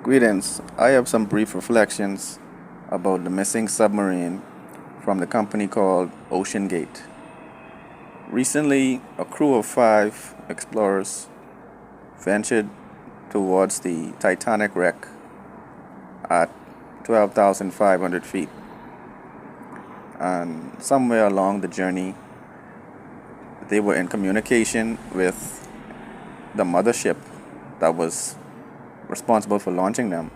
Greetings. I have some brief reflections about the missing submarine from the company called Ocean Gate. Recently, a crew of 5 explorers ventured towards the Titanic wreck at 12,500 feet. And somewhere along the journey, they were in communication with the mothership that was responsible for launching them.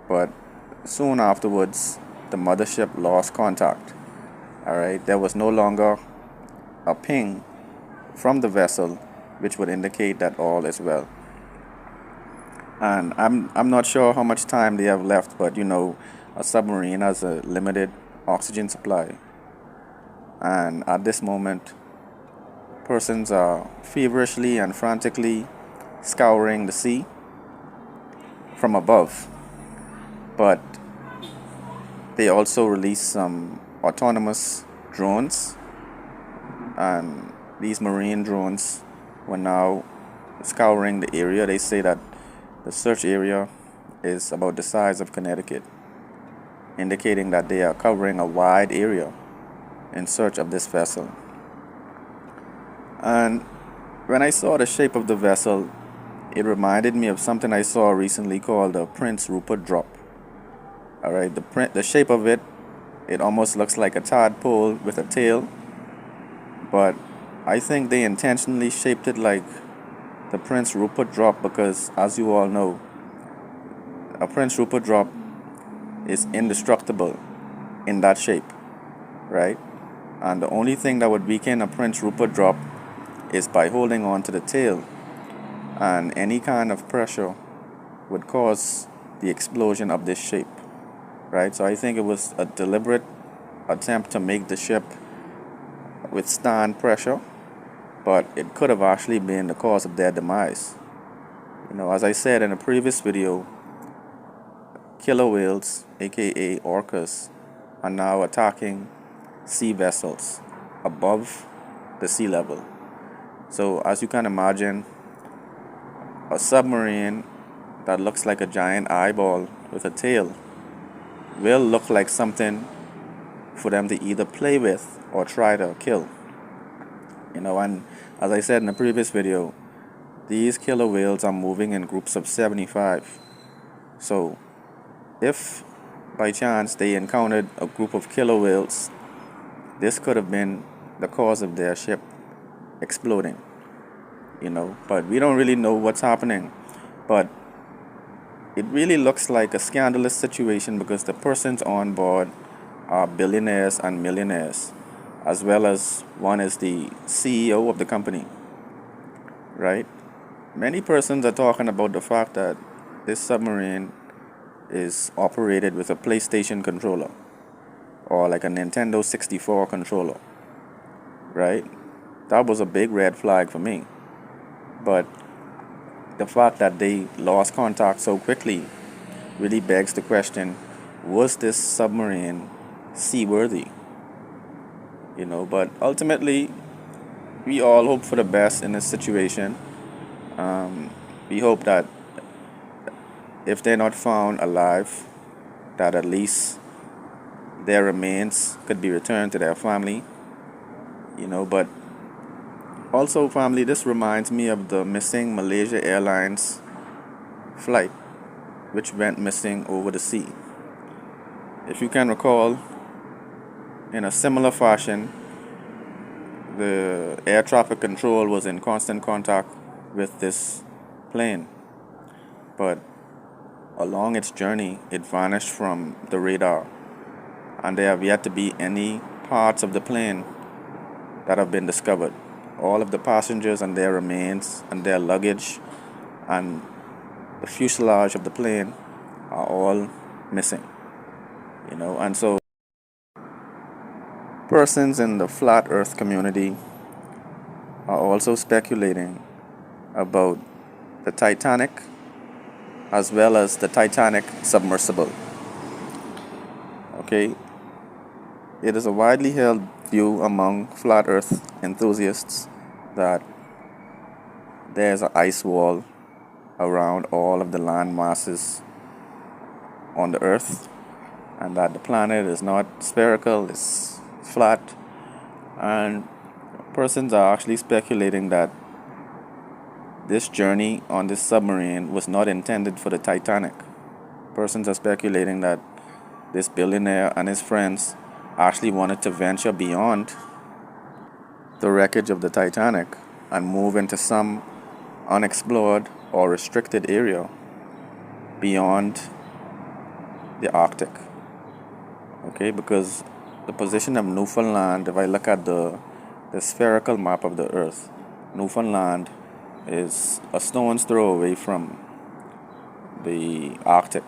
But soon afterwards, the mothership lost contact. All right, there was no longer a ping from the vessel, which would indicate that all is well. And I'm not sure how much time they have left, but a submarine has a limited oxygen supply. And at this moment, persons are feverishly and frantically scouring the sea from above. But they also released some autonomous drones, and these marine drones were now scouring the area. They say that the search area is about the size of Connecticut, indicating that they are covering a wide area in search of this vessel. And when I saw the shape of the vessel, it reminded me of something I saw recently called the Prince Rupert drop. All right, the shape of it almost looks like a tadpole with a tail, but I think they intentionally shaped it like the Prince Rupert drop because, as you all know, a Prince Rupert drop is indestructible in that shape, right? And the only thing that would weaken a Prince Rupert drop is by holding on to the tail, and any kind of pressure would cause the explosion of this shape, right? So I think it was a deliberate attempt to make the ship withstand pressure, but it could have actually been the cause of their demise. As I said in a previous video, killer whales, aka orcas, are now attacking sea vessels above the sea level. So as you can imagine, a submarine that looks like a giant eyeball with a tail will look like something for them to either play with or try to kill. And as I said in the previous video, these killer whales are moving in groups of 75. So if by chance they encountered a group of killer whales, this could have been the cause of their ship exploding. But we don't really know what's happening. But it really looks like a scandalous situation because the persons on board are billionaires and millionaires, as well as one is the CEO of the company, right? Many persons are talking about the fact that this submarine is operated with a PlayStation controller or like a Nintendo 64 controller, right? That was a big red flag for me. But the fact that they lost contact so quickly really begs the question, was this submarine seaworthy? But ultimately, we all hope for the best in this situation. We hope that if they're not found alive, that at least their remains could be returned to their family. But also, family, this reminds me of the missing Malaysia Airlines flight, which went missing over the sea. If you can recall, in a similar fashion, the air traffic control was in constant contact with this plane. But along its journey, it vanished from the radar, and there have yet to be any parts of the plane that have been discovered. All of the passengers and their remains and their luggage and the fuselage of the plane are all missing. And so persons in the flat earth community are also speculating about the Titanic as well as the Titanic submersible. Okay, it is a widely held view among flat earth enthusiasts that there's an ice wall around all of the land masses on the Earth, and that the planet is not spherical, it's flat. And persons are actually speculating that this journey on this submarine was not intended for the Titanic. Persons are speculating that this billionaire and his friends actually wanted to venture beyond the wreckage of the Titanic and move into some unexplored or restricted area beyond the Arctic. Okay, because the position of Newfoundland, if I look at the spherical map of the Earth, Newfoundland is a stone's throw away from the Arctic.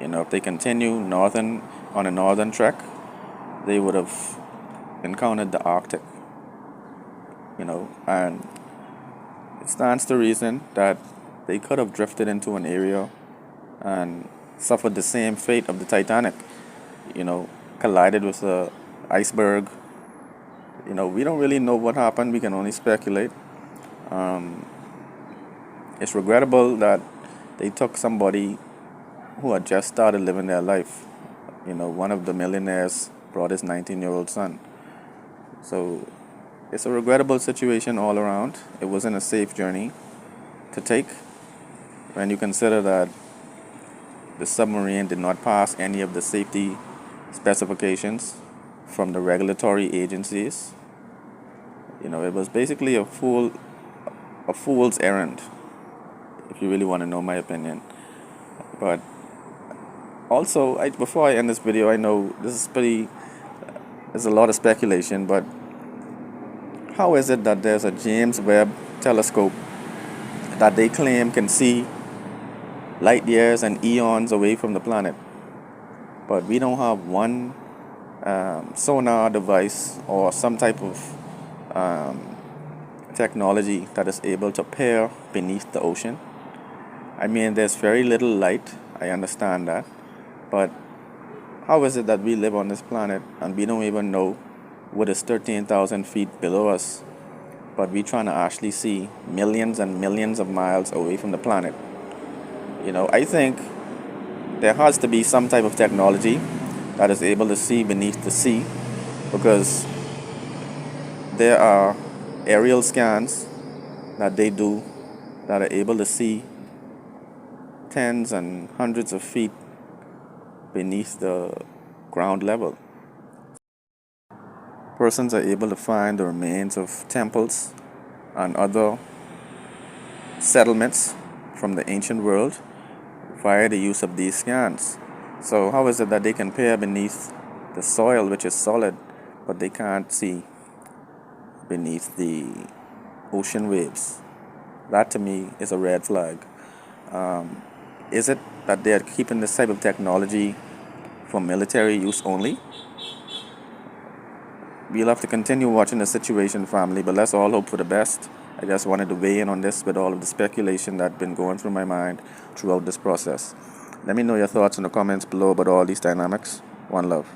If they continue on a northern trek, they would have encountered the Arctic. And it stands to reason that they could have drifted into an area and suffered the same fate of the Titanic. Collided with a iceberg. We don't really know what happened. We can only speculate. It's regrettable that they took somebody who had just started living their life. One of the millionaires brought his 19-year-old son. So it's a regrettable situation all around. It wasn't a safe journey to take when you consider that the submarine did not pass any of the safety specifications from the regulatory agencies. It was basically a fool's errand, if you really want to know my opinion. But also, before I end this video, I know there's a lot of speculation, but how is it that there's a James Webb telescope that they claim can see light years and eons away from the planet, but we don't have one sonar device or some type of technology that is able to peer beneath the ocean? I mean, there's very little light, I understand that, but how is it that we live on this planet and we don't even know what is 13,000 feet below us, but we're trying to actually see millions and millions of miles away from the planet? I think there has to be some type of technology that is able to see beneath the sea, because there are aerial scans that they do that are able to see tens and hundreds of feet beneath the ground level. Persons are able to find the remains of temples and other settlements from the ancient world via the use of these scans. So how is it that they can peer beneath the soil, which is solid, but they can't see beneath the ocean waves? That to me is a red flag. Is it that they're keeping this type of technology for military use only? We'll have to continue watching the situation, family, but let's all hope for the best. I just wanted to weigh in on this with all of the speculation that's been going through my mind throughout this process. Let me know your thoughts in the comments below about all these dynamics. One love.